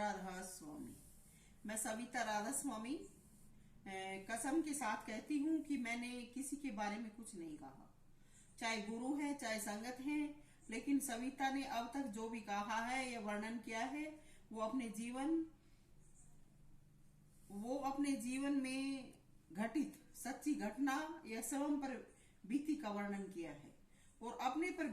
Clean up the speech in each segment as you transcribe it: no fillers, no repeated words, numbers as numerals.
राधा स्वामी। मैं सविता राधा स्वामी कसम के साथ कहती हूँ कि मैंने किसी के बारे में कुछ नहीं कहा, चाहे गुरु है चाहे संगत है, लेकिन सविता ने अब तक जो भी कहा है या वर्णन किया है वो अपने जीवन में घटित सच्ची घटना या स्वयं पर बीती का वर्णन किया है। और अपने पर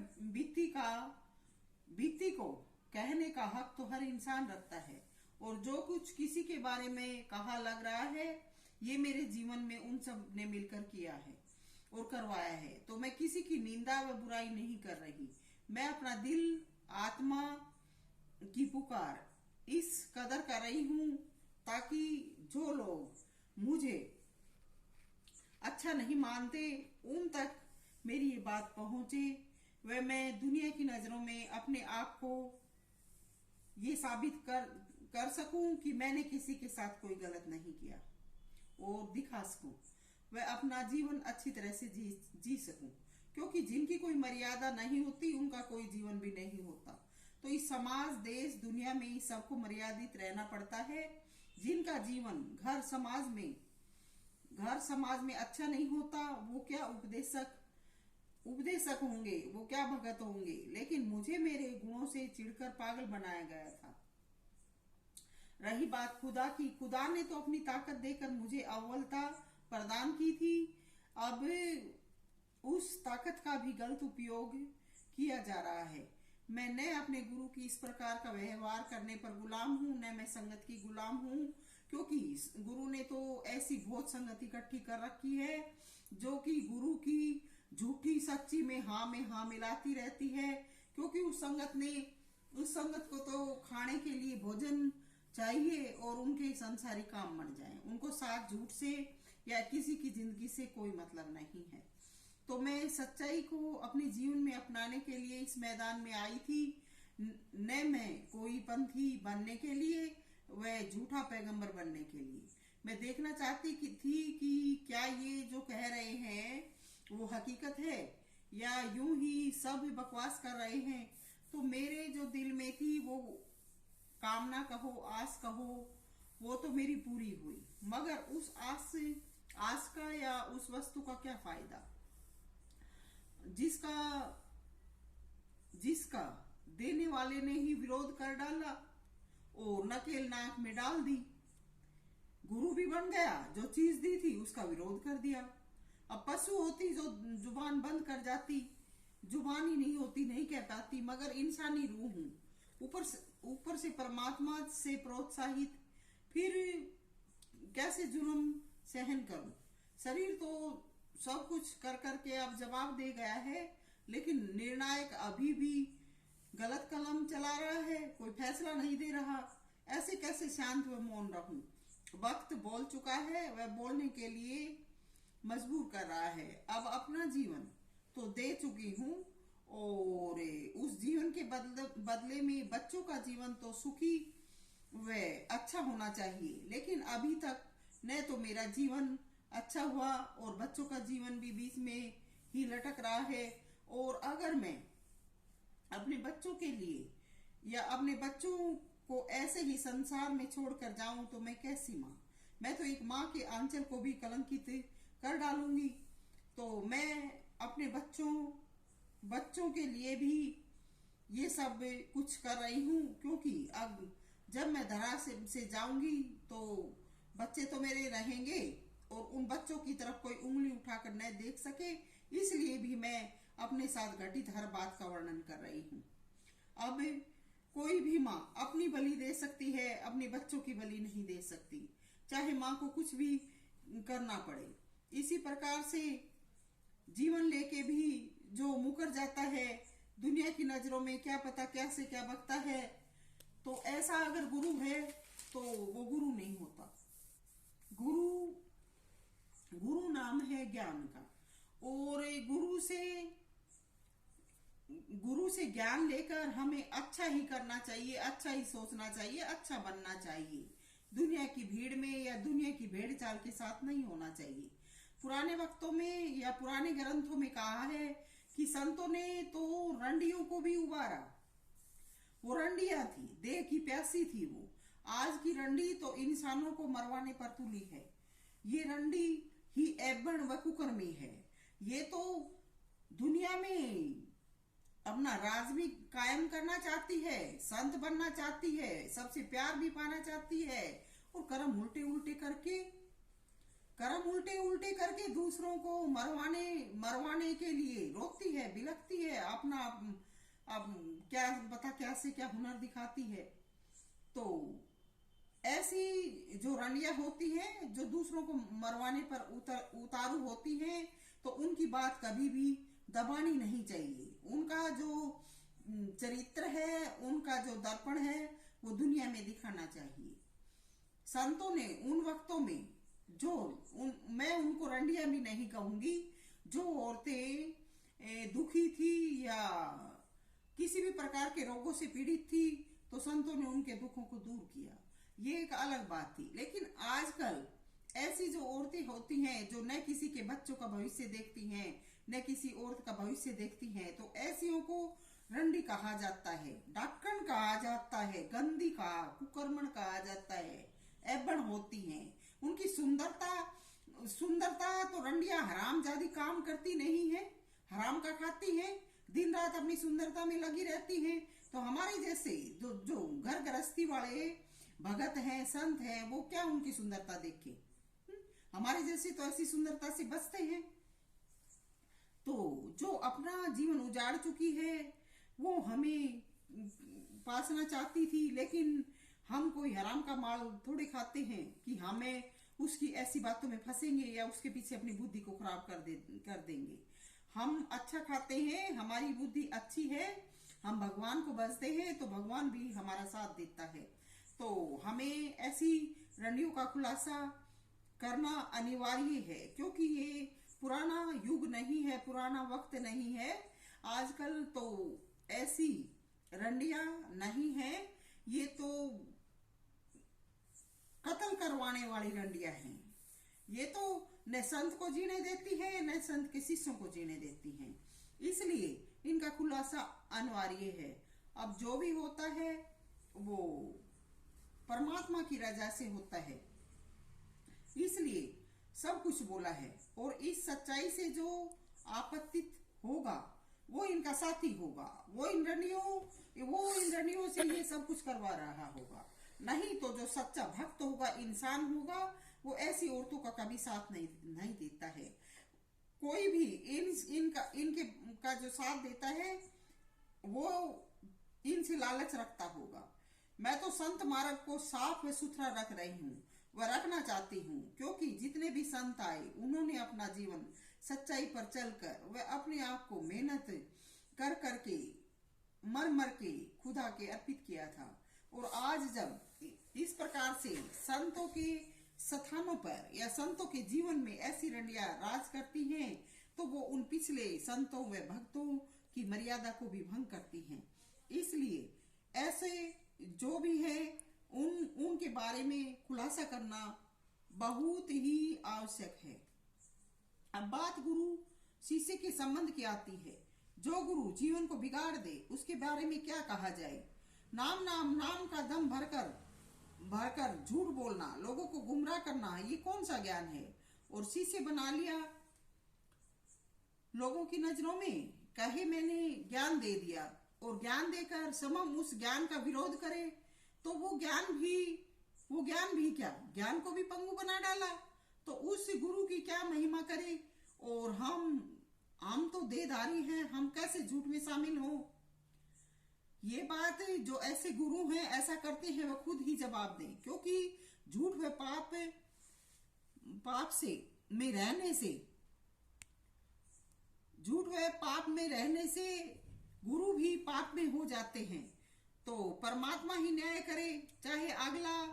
बीती को कहने का हक तो हर इंसान रखता है। और जो कुछ किसी के बारे में कहा लग रहा है ये मेरे जीवन में उन सब ने मिलकर किया है और करवाया है। तो मैं किसी की निंदा व बुराई नहीं कर रही, मैं अपना दिल आत्मा की पुकार इस कदर कर रही हूँ ताकि जो लोग मुझे अच्छा नहीं मानते उन तक मेरी ये बात पहुंचे व मैं दुनिया की नजरों में अपने आप को ये साबित कर सकूं कि मैंने किसी के साथ कोई गलत नहीं किया और दिखा सकूं वह अपना जीवन अच्छी तरह से जी सकूं, क्योंकि जिनकी कोई मर्यादा नहीं होती उनका कोई जीवन भी नहीं होता। तो इस समाज देश दुनिया में सबको मर्यादित रहना पड़ता है। जिनका जीवन घर समाज में अच्छा नहीं होता वो क्या उपदेशक होंगे, वो क्या भगत होंगे। लेकिन मुझे मेरे गुणों से चिढ़कर पागल बनाया गया था। रही बात खुदा की, खुदा ने तो अपनी ताकत देकर मुझे अव्वलता प्रदान की थी। अब उस ताकत का भी गलत उपयोग किया जा रहा है। मैं न अपने गुरु की इस प्रकार का व्यवहार करने पर गुलाम हूँ, न मैं संगत की गुलाम हूँ, क्योंकि गुरु ने तो ऐसी बहुत संगत इकट्ठी कर रखी है जो कि गुरु की झूठी सच्ची में हाँ मिलाती रहती है। क्योंकि उस संगत को तो खाने के लिए भोजन चाहिए और उनके संसारी काम मर जाए, उनको साथ झूठ से या किसी की जिंदगी से कोई मतलब नहीं है। तो मैं सच्चाई को अपने जीवन में अपनाने के लिए इस मैदान में आई थी, न मैं कोई पंथी बनने के लिए वह झूठा पैगंबर बनने के लिए। मैं देखना चाहती थी कि क्या ये जो कह रहे हैं वो हकीकत है या यूं ही सब बकवास कर रहे हैं। तो मेरे जो दिल में थी वो कामना कहो आस कहो वो तो मेरी पूरी हुई, मगर उस आस का या उस वस्तु का क्या फायदा जिसका देने वाले ने ही विरोध कर डाला और नकेल नाक में डाल दी। गुरु भी बन गया, जो चीज दी थी उसका विरोध कर दिया। अब पशु होती जो जुबान बंद कर जाती, जुबान ही नहीं होती, नहीं कह पाती, मगर इंसानी रूह हूं, ऊपर से परमात्मा से प्रोत्साहित, फिर कैसे जुल्म सहन करूं। शरीर तो सब कुछ कर करके अब जवाब दे गया है, लेकिन निर्णायक अभी भी गलत कलम चला रहा है, कोई फैसला नहीं दे रहा। ऐसे कैसे शांत व मौन रहूं। वक्त बोल चुका है, वह बोलने के लिए मजबूर कर रहा है। अब अपना जीवन तो दे चुकी हूँ और उस जीवन के बदले में बच्चों का जीवन तो सुखी व अच्छा होना चाहिए। लेकिन अभी तक न तो मेरा जीवन अच्छा हुआ और बच्चों का जीवन भी बीच में ही लटक रहा है। और अगर मैं अपने बच्चों के लिए या अपने बच्चों को ऐसे ही संसार में छोड़कर जाऊं तो मैं कैसी माँ। मैं तो एक माँ के आंचल को भी कलंकित कर डालूंगी। तो मैं अपने बच्चों के लिए भी ये सब कुछ कर रही हूँ, क्योंकि अब जब मैं धरा से जाऊंगी तो बच्चे तो मेरे रहेंगे और उन बच्चों की तरफ कोई उंगली उठाकर न देख सके, इसलिए भी मैं अपने साथ घटित हर बात का वर्णन कर रही हूँ। अब कोई भी माँ अपनी बलि दे सकती है, अपने बच्चों की बलि नहीं दे सकती, चाहे माँ को कुछ भी करना पड़े। इसी प्रकार से जीवन लेके भी जो मुकर जाता है दुनिया की नजरों में, क्या पता क्या से क्या बकता है, तो ऐसा अगर गुरु है तो वो गुरु नहीं होता। गुरु नाम है ज्ञान का, और गुरु से ज्ञान लेकर हमें अच्छा ही करना चाहिए, अच्छा ही सोचना चाहिए, अच्छा बनना चाहिए। दुनिया की भीड़ में या दुनिया की भेड़ चाल के साथ नहीं होना चाहिए। पुराने वक्तों में या पुराने ग्रंथों में कहा है कि संतों ने तो रंडियों को भी उबारा, वो रंडिया थी, देह की प्यासी थी वो। आज की रंडी तो इंसानों को मरवाने पर तुली है। ये रंडी ही एबन व कुकर्मी है। ये तो दुनिया में अपना राज भी कायम करना चाहती है, संत बनना चाहती है, सबसे प्यार भी पाना चाहती है, और कर्म उल्टे उल्टे करके दूसरों को मरवाने के लिए रोकती है, बिलखती है, अपना अब क्या बता क्या से क्या हुनर दिखाती है। तो ऐसी जो रणियां होती हैं, जो दूसरों को मरवाने पर उतारू होती हैं, तो उनकी बात कभी भी दबानी नहीं चाहिए। उनका जो चरित्र है, उनका जो दर्पण है, वो दुनिया में दिखाना चाहिए। संतों ने उन वक्तों में मैं उनको रंडिया भी नहीं कहूंगी, जो औरतें दुखी थी या किसी भी प्रकार के रोगों से पीड़ित थी, तो संतों ने उनके दुखों को दूर किया। ये एक अलग बात थी। लेकिन आजकल ऐसी जो औरतें होती हैं, जो न किसी के बच्चों का भविष्य देखती हैं, न किसी औरत का भविष्य देखती हैं, तो ऐसियों को रंडी कहा जाता है, डाकण कहा जाता है, गंदी कुकर्मण कहा जाता है, एबण होती हैं। उनकी सुंदरता तो रंडिया हराम जादी काम करती नहीं है, हराम का खाती है, दिन रात अपनी सुंदरता में लगी रहती हैं। तो हमारे जैसे जो घर गृहस्थी वाले भगत हैं, संत हैं, वो क्या उनकी सुंदरता देखे? हमारे जैसे तो ऐसी सुंदरता से बचते हैं। तो जो अपना जीवन उजाड़ चुकी है, वो हमें पासना चाहती थी, लेकिन हम कोई हराम का माल थोड़े खाते हैं कि हमें उसकी ऐसी बातों में फंसेंगे या उसके पीछे अपनी बुद्धि को खराब कर देंगे। हम अच्छा खाते हैं, हमारी बुद्धि अच्छी है, हम भगवान को बसते हैं, तो भगवान भी हमारा साथ देता है। तो हमें ऐसी रणियों का खुलासा करना अनिवार्य है, क्योंकि ये पुराना युग नहीं है, पुराना वक्त नहीं है। आजकल तो ऐसी रंडियां नहीं है, ये तो कत्ल करवाने वाली रंडियां हैं। ये तो न संत को जीने देती है, न संत के शिष्यों को जीने देती हैं। इसलिए इनका खुलासा अनिवार्य है। अब जो भी होता है वो परमात्मा की रजा से होता है, इसलिए सब कुछ बोला है। और इस सच्चाई से जो आपत्तित होगा वो इनका साथी होगा, वो इन रणियों से ये सब कुछ करवा रहा होगा। नहीं तो जो सच्चा भक्त होगा, इंसान होगा, वो ऐसी औरतों का कभी साथ नहीं देता है। कोई भी इनके का जो साथ देता है, वो इनसे लालच रखता होगा। मैं तो संत मार्ग को साफ व सुथरा रख रही हूँ, वह रखना चाहती हूँ, क्योंकि जितने भी संत आए, उन्होंने अपना जीवन सच्चाई पर चलकर वह अपने आप को मेहनत कर करके मर के खुदा के अर्पित किया था। और आज जब इस प्रकार से संतों के स्थानों पर या संतों के जीवन में ऐसी रंडियां राज करती हैं, तो वो उन पिछले संतों व भक्तों की मर्यादा को भी भंग करती हैं। इसलिए ऐसे जो भी है उनके बारे में खुलासा करना बहुत ही आवश्यक है। अब बात गुरु शिष्य के संबंध की आती है। जो गुरु जीवन को बिगाड़ दे, उसके बारे में क्या कहा जाए? नाम का दम भरकर झूठ बोलना, लोगों को गुमराह करना, ये कौन सा ज्ञान है? और शिष्य बना लिया लोगों की नजरों में, कहे मैंने ज्ञान दे दिया, और ज्ञान देकर समम उस ज्ञान का विरोध करे, तो वो ज्ञान भी क्या, ज्ञान को भी पंगु बना डाला। तो उस गुरु की क्या महिमा करे? और हम तो देहधारी हैं, हम कैसे झूठ में शामिल हो? ये बात जो ऐसे गुरु हैं ऐसा करते हैं, वह खुद ही जवाब दें, क्योंकि झूठ व पाप में रहने से गुरु भी पाप में हो जाते हैं। तो परमात्मा ही न्याय करे, चाहे अगला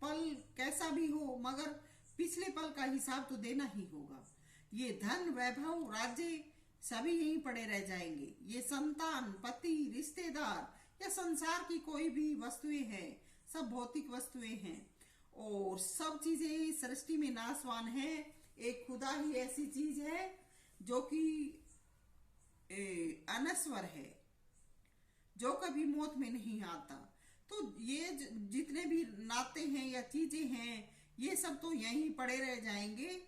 पल कैसा भी हो, मगर पिछले पल का हिसाब तो देना ही होगा। ये धन, वैभव, राज्य सभी यहीं पड़े रह जाएंगे। ये संतान, पति, रिश्तेदार या संसार की कोई भी वस्तुएं हैं, सब भौतिक वस्तुएं हैं, और सब चीजें सृष्टि में नाशवान है। एक खुदा ही ऐसी चीज है जो कि अनस्वर है, जो कभी मौत में नहीं आता। तो ये जितने भी नाते हैं या चीजें हैं, ये सब तो यहीं पड़े रह जाएंगे।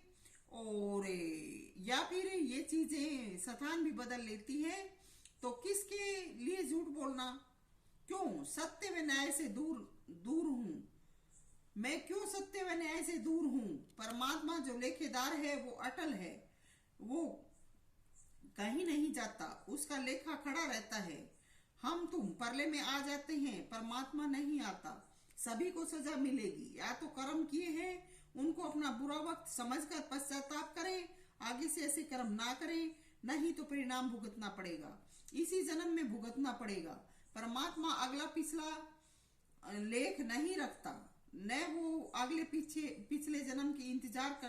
और या फिर ये चीजें स्थान भी बदल लेती है। तो किसके लिए झूठ बोलना? क्यों सत्य व न्याय से दूर दूर हूं? मैं क्यों सत्य व न्याय से दूर हूं? परमात्मा जो लेखेदार है वो अटल है, वो कहीं नहीं जाता, उसका लेखा खड़ा रहता है। हम तुम परले में आ जाते हैं, परमात्मा नहीं आता। सभी को सजा मिलेगी, या तो कर्म किए हैं उनको अपना बुरा वक्त समझकर पश्चाताप करें, आगे से ऐसे कर्म ना करें, नहीं तो परिणाम भुगतना पड़ेगा, इसी जन्म में भुगतना पड़ेगा। परमात्मा अगला पिछला लेख नहीं रखता, न वो अगले पिछले जन्म की इंतजार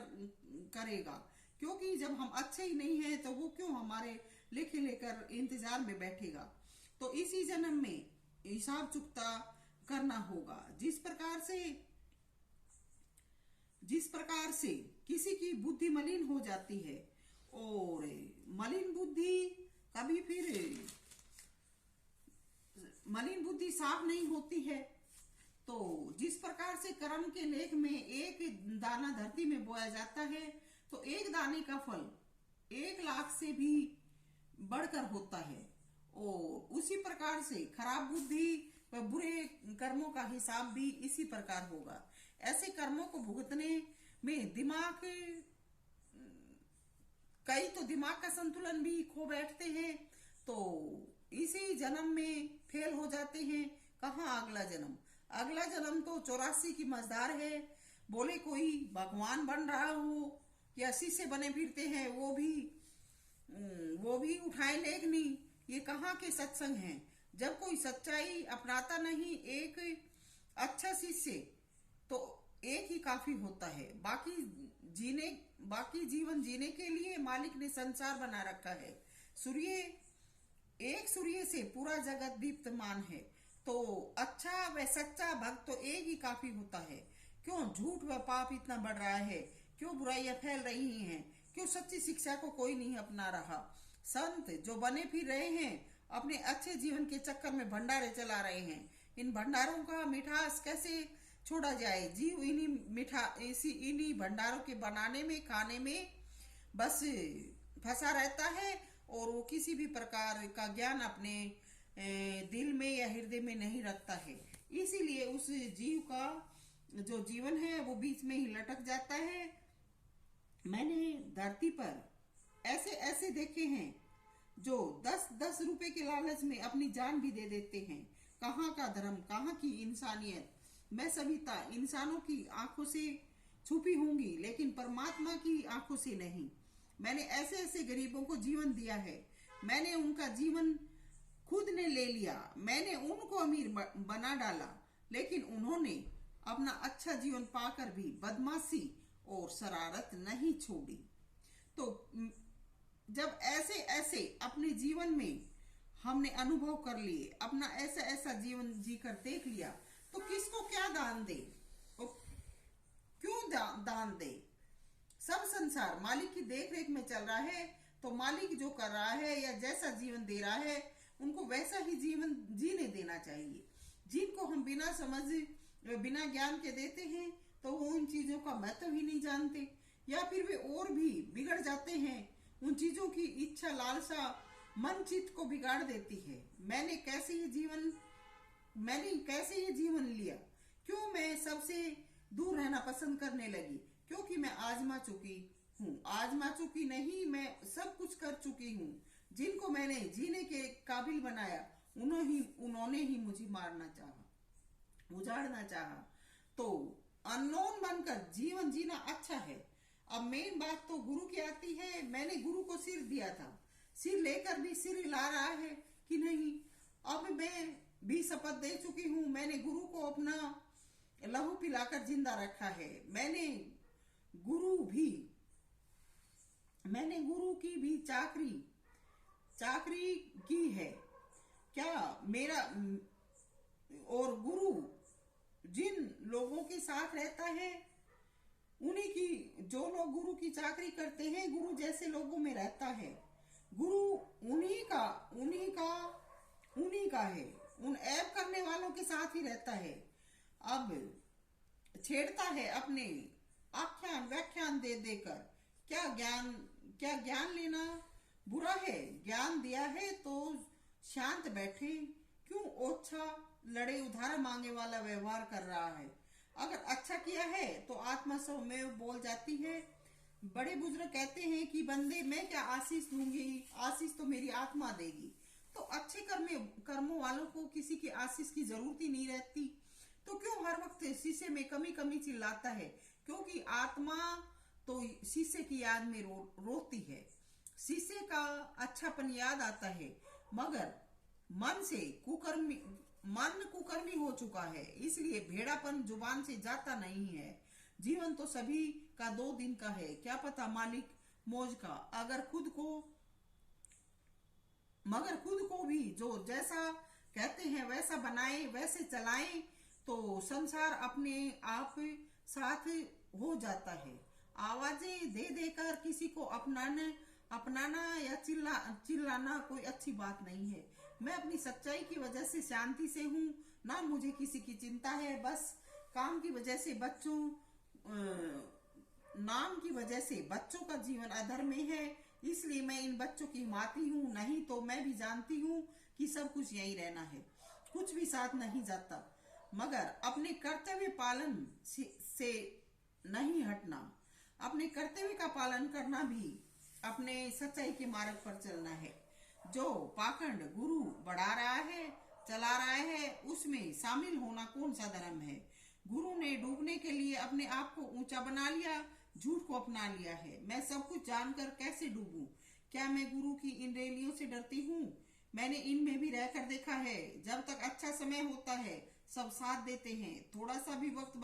करेगा, क्योंकि जब हम अच्छे ही नहीं हैं तो वो क्यों हमारे लेखे लेकर इंतजार में बैठेगा। तो इसी जन्म में हिसाब चुकता करना होगा। जिस प्रकार से किसी की बुद्धि मलिन हो जाती है, और मलिन बुद्धि साफ नहीं होती है, तो जिस प्रकार से कर्म के लेख में एक दाना धरती में बोया जाता है, तो एक दाने का फल 1,00,000 से भी बढ़कर होता है। और उसी प्रकार से खराब बुद्धि व बुरे कर्मों का हिसाब भी इसी प्रकार होगा। ऐसे कर्मों को भुगतने में कई तो दिमाग का संतुलन भी खो बैठते हैं, तो इसी जन्म में फेल हो जाते हैं। कहाँ अगला जन्म तो 84 की मजदार है। बोले कोई भगवान बन रहा हो या शिष्य बने फिरते हैं, वो भी उठाए लेखनी। ये कहाँ के सत्संग हैं? जब कोई सच्चाई अपनाता नहीं, एक अच्छा शिष्य तो एक ही काफी होता है। बाकी जीवन जीने के लिए मालिक ने संसार बना रखा है। सूर्य से पूरा जगत दीप्तमान है, तो अच्छा व सच्चा भक्त तो एक ही काफी होता है। क्यों झूठ व पाप इतना बढ़ रहा है? क्यों बुराइयां फैल रही हैं? क्यों सच्ची शिक्षा को कोई नहीं अपना रहा? संत जो बने फिर रहे हैं, अपने अच्छे जीवन के चक्कर में भंडारे चला रहे हैं। इन भंडारों का मिठास कैसे छोड़ा जाए? जीव इन्हीं भंडारों के बनाने में, खाने में बस फंसा रहता है, और वो किसी भी प्रकार का ज्ञान अपने दिल में या हृदय में नहीं रखता है। इसीलिए उस जीव का जो जीवन है वो बीच में ही लटक जाता है। मैंने धरती पर ऐसे देखे हैं जो 10-10 रुपए के लालच में अपनी जान भी दे देते हैं। कहाँ का धर्म, कहाँ की इंसानियत? मैं सविता इंसानों की आंखों से छुपी होंगी, लेकिन परमात्मा की आंखों से नहीं। मैंने ऐसे गरीबों को जीवन दिया है। मैंने उनका जीवन खुद ने ले लिया। मैंने उनको अमीर बना डाला, लेकिन उन्होंने अपना अच्छा जीवन पाकर भी बदमाशी और शरारत नहीं छोड़ी। तो जब ऐसे अपने जीवन में हमने अनुभव कर लिए, अपना ऐसा जीवन जीकर देख लिया, तो किसको क्या दान दे? क्यों दान दे? सब संसार मालिक की देख रेख में चल रहा है, तो मालिक जो कर रहा है या जैसा जीवन दे रहा है, उनको वैसा ही जीवन जीने देना चाहिए। जिनको हम बिना समझ बिना ज्ञान के देते हैं, तो वो उन चीजों का महत्व ही नहीं जानते, या फिर वे और भी बिगड़ जाते हैं। उन चीजों की इच्छा लालसा मन चित्त को बिगाड़ देती है। मैंने कैसे ये जीवन लिया? क्यों मैं सबसे दूर रहना पसंद करने लगी? क्योंकि मैं आजमा चुकी नहीं, मैं सब कुछ कर चुकी हूँ। जिनको मैंने जीने के काबिल बनाया, उन्होंने ही मुझे मारना चाहा, उजाड़ना चाहा। तो अननोन बनकर जीवन जीना अच्छा है। अब मेन बात तो गुरु की आती है। मैंने गुरु को सिर दिया था, सिर लेकर भी सिर हिला रहा है कि नहीं। अब मैं भी शपथ दे चुकी हूँ। मैंने गुरु को अपना लहू पिलाकर जिंदा रखा है। मैंने गुरु की भी चाकरी की है क्या मेरा? और गुरु जिन लोगों के साथ रहता है, जो लोग गुरु की चाकरी करते हैं, गुरु जैसे लोगों में रहता है। गुरु उन्हीं का है। उन ऐब करने वालों के साथ ही रहता है। अब छेड़ता है अपने आख्यान व्याख्यान दे देकर। क्या ज्ञान लेना बुरा है? ज्ञान दिया है तो शांत बैठे, क्यों ओछा लड़े उधार मांगे वाला व्यवहार कर रहा है? अगर अच्छा किया है तो आत्मा सौ में बोल जाती है। बड़े बुजुर्ग कहते हैं कि बंदे मैं क्या आशीष दूंगी, आशीष तो मेरी आत्मा देगी। तो अच्छे कर्मों वालों को किसी की आशीष की जरूरत ही नहीं रहती। तो क्यों हर वक्त शीशे में कमी कमी चिल्लाता है? क्योंकि आत्मा तो शीशे की याद में रोती है। शीशे का अच्छापन याद आता है, मगर मन कुकर्मी हो चुका है, इसलिए भेड़ापन जुबान से जाता नहीं है। जीवन तो सभी का 2 दिन का है, क्या पता मालिक मौज का। मगर खुद को भी जो जैसा कहते हैं वैसा बनाए, वैसे चलाएं, तो संसार अपने आप साथ हो जाता है। आवाजें दे देकर किसी को अपनाना या चिल्लाना कोई अच्छी बात नहीं है। मैं अपनी सच्चाई की वजह से शांति से हूँ, ना मुझे किसी की चिंता है। बस काम की वजह से नाम की वजह से बच्चों का जीवन अधर में है, इसलिए मैं इन बच्चों की हिमाती हूँ। नहीं तो मैं भी जानती हूँ कि सब कुछ यही रहना है, कुछ भी साथ नहीं जाता। मगर अपने कर्तव्य पालन से नहीं हटना, अपने कर्तव्य का पालन करना भी अपने सच्चाई के मार्ग पर चलना है। जो पाखंड गुरु बढ़ा रहा है, चला रहा है, उसमें शामिल होना कौन सा धर्म है? गुरु ने डूबने के लिए अपने आप को ऊंचा बना लिया, झूठ को अपना लिया है। मैं सब कुछ जानकर कैसे डूबूं? क्या मैं गुरु की इन रैलियों से डरती हूँ? मैंने इनमें भी रहकर देखा है, जब तक अच्छा समय होता है सब साथ देते हैं, थोड़ा सा भी वक्त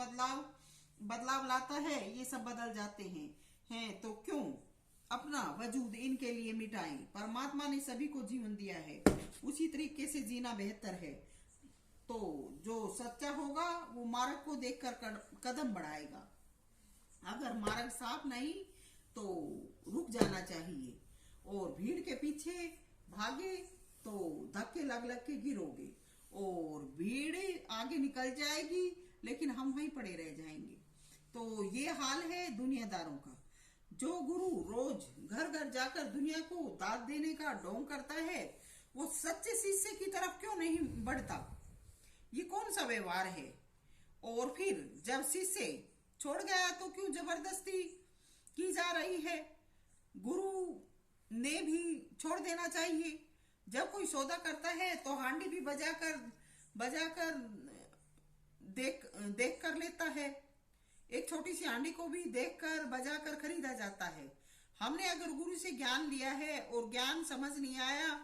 बदलाव लाता है, ये सब बदल जाते हैं। तो क्यों अपना वजूद इनके लिए मिटाएं? परमात्मा ने सभी को जीवन दिया है, उसी तरीके से जीना बेहतर है। तो जो सच्चा होगा वो मार्ग को देखकर कदम बढ़ाएगा। अगर मार्ग साफ नहीं तो रुक जाना चाहिए, और भीड़ के पीछे भागे तो धक्के लग के गिरोगे, और भीड़ आगे निकल जाएगी लेकिन हम वहीं पड़े रह जाएंगे। तो ये हाल है दुनियादारों का। जो गुरु रोज घर घर जाकर दुनिया को दाद देने का ढोंग करता है, वो सच्चे शिष्य की तरफ क्यों नहीं बढ़ता? ये कौन सा व्यवहार है? और फिर जब शिष्य छोड़ गया तो क्यों जबरदस्ती की जा रही है? गुरु ने भी छोड़ देना चाहिए। जब कोई सौदा करता है तो हांडी भी बजाकर देख कर लेता है। एक छोटी सी हांडी को भी देखकर बजाकर खरीदा जाता है। हमने अगर गुरु से ज्ञान लिया है और ज्ञान समझ नहीं आया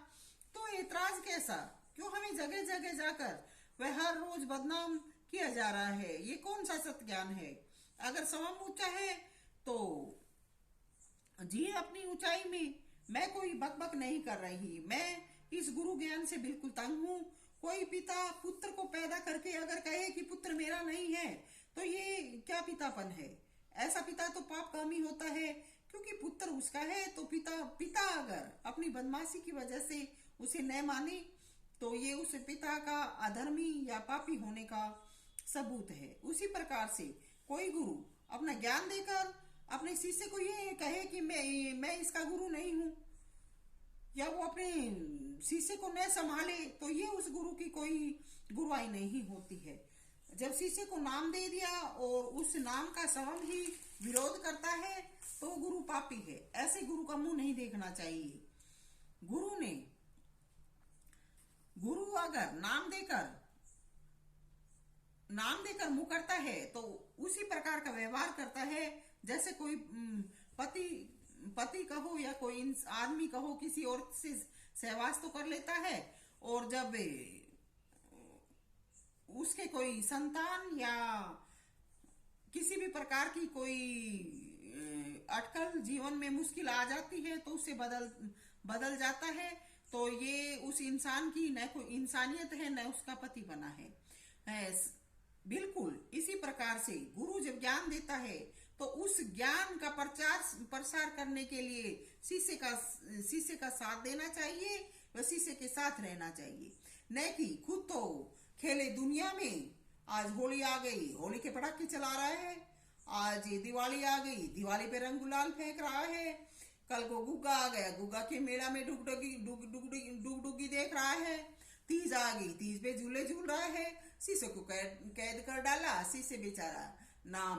तो एतराज कैसा? क्यों हमें जगह जगह जाकर वह हर रोज बदनाम किया जा रहा है? ये कौन सा सत्य ज्ञान है? अगर स्वयं ऊंचा है तो जी अपनी ऊंचाई में। मैं कोई बकबक नहीं कर रही, मैं इस गुरु ज्ञान से बिल्कुल तंग हूँ। कोई पिता पुत्र को पैदा करके अगर कहे कि पुत्र मेरा नहीं है तो ये क्या पितापन है? ऐसा पिता तो पाप कामी होता है, क्योंकि पुत्र उसका है। तो पिता अगर अपनी बदमाशी की वजह से उसे न माने तो ये उस पिता का अधर्मी या पापी होने का सबूत है। उसी प्रकार से कोई गुरु अपना ज्ञान देकर अपने शिष्य को ये कहे कि मैं इसका गुरु नहीं हूं, या वो अपने शिष्य को न संभाले, तो ये उस गुरु की कोई गुरुआई नहीं होती है। जब शिष्य को नाम दे दिया और उस नाम का स्वयं ही विरोध करता है तो गुरु पापी है। ऐसे गुरु का मुंह नहीं देखना चाहिए। गुरु अगर नाम देकर मुंह करता है तो उसी प्रकार का व्यवहार करता है जैसे कोई पति कहो या कोई आदमी कहो किसी और से सहवास तो कर लेता है, और जब उसके कोई संतान या किसी भी प्रकार की कोई अटकल जीवन में मुश्किल आ जाती है तो उससे बदल जाता है। तो ये उस इंसान की न कोई इंसानियत है न उसका पति बना है। बिल्कुल इसी प्रकार से गुरु जब ज्ञान देता है तो उस ज्ञान का प्रसार करने के लिए शिष्य का साथ देना चाहिए व शिष्य के साथ रहना चाहिए। न कि खुद तो खेले दुनिया में। आज होली आ गई, होली के पटाखे चला रहा है। आज ये दिवाली आ गई, दिवाली पे रंग गुलाल फेंक रहा है। कल को गुग्गा आ गया, गुग्गा के मेला में डुगडुगी देख रहा है। तीज आ गई, तीज पे झूले झूल रहा है। शीशे को कैद कर डाला, शीशे बेचारा नाम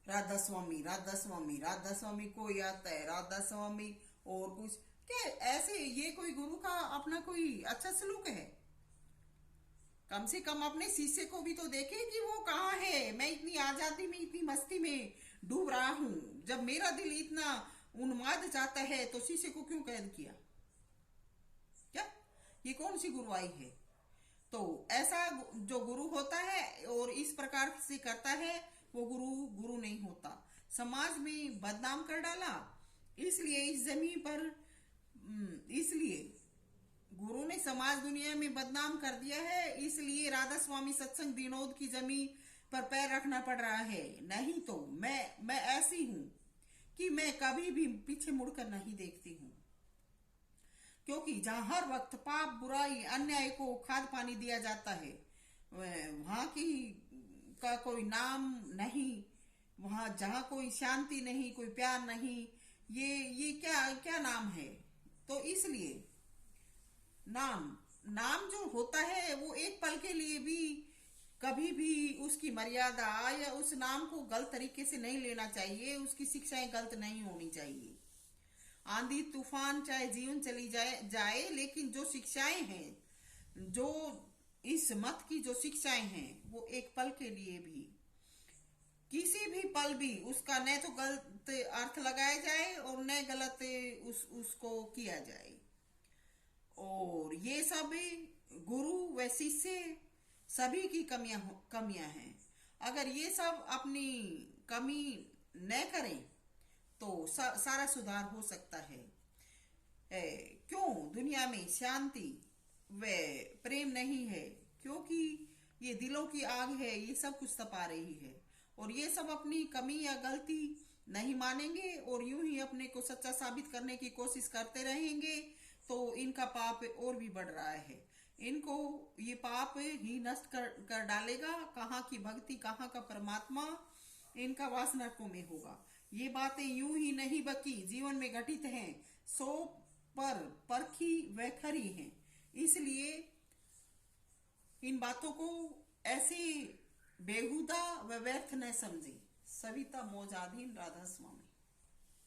राधा स्वामी, राधा स्वामी, राधा स्वामी कोई आता है, राधा स्वामी और कुछ क्या ऐसे। ये कोई गुरु का अपना कोई अच्छा सलूक है? कम से कम अपने शीशे को भी तो देखे कि वो कहाँ है। मैं इतनी आजादी में, इतनी मस्ती में डूब रहा हूं। जब मेरा दिल इतना उन्माद चाहता है तो शीशे को क्यों कैद किया? क्या ये कौन सी गुरुआई है? तो ऐसा जो गुरु होता है और इस प्रकार से करता है, वो गुरु नहीं होता। समाज में बदनाम कर डाला, इसलिए इस जमीन पर, इसलिए गुरु ने समाज दुनिया में बदनाम कर दिया है। इसलिए राधा स्वामी सत्संग विनोद की जमीन पर पैर रखना पड़ रहा है। नहीं तो मैं ऐसी हूं कि मैं कभी भी पीछे मुड़कर नहीं देखती हूं, क्योंकि जहां हर वक्त पाप, बुराई, अन्याय को खाद पानी दिया जाता है, वहां की का कोई नाम नहीं। वहां जहां कोई शांति नहीं, कोई प्यार नहीं, ये क्या क्या नाम है? तो इसलिए नाम जो होता है वो एक पल के लिए भी कभी भी उसकी मर्यादा या उस नाम को गलत तरीके से नहीं लेना चाहिए। उसकी शिक्षाएं गलत नहीं होनी चाहिए। आंधी तूफान चाहे जीवन चली जाए, लेकिन जो शिक्षाएं हैं, जो इस मत की जो शिक्षाएं हैं, वो एक पल के लिए भी, किसी भी पल भी उसका न तो गलत अर्थ लगाया जाए और न गलत उसको किया जाए। और ये सब गुरु व शिष्य सभी की कमियां हैं। अगर ये सब अपनी कमी न करें तो सारा सुधार हो सकता है। क्यों दुनिया में शांति व प्रेम नहीं है? क्योंकि ये दिलों की आग है, ये सब कुछ तपा रही है। और ये सब अपनी कमी या गलती नहीं मानेंगे और यूं ही अपने को सच्चा साबित करने की कोशिश करते रहेंगे, तो इनका पाप और भी बढ़ रहा है। इनको ये पाप ही नष्ट कर डालेगा। कहाँ की भक्ति, कहाँ का परमात्मा, इनका वास नरकों में होगा। ये बातें यूं ही नहीं बल्कि जीवन में घटित हैं, 100 पर परखी व खरी हैं। इसलिए इन बातों को ऐसे बेहुदा व व्यर्थ न समझे। सविता मोजाधीन, राधा स्वामी।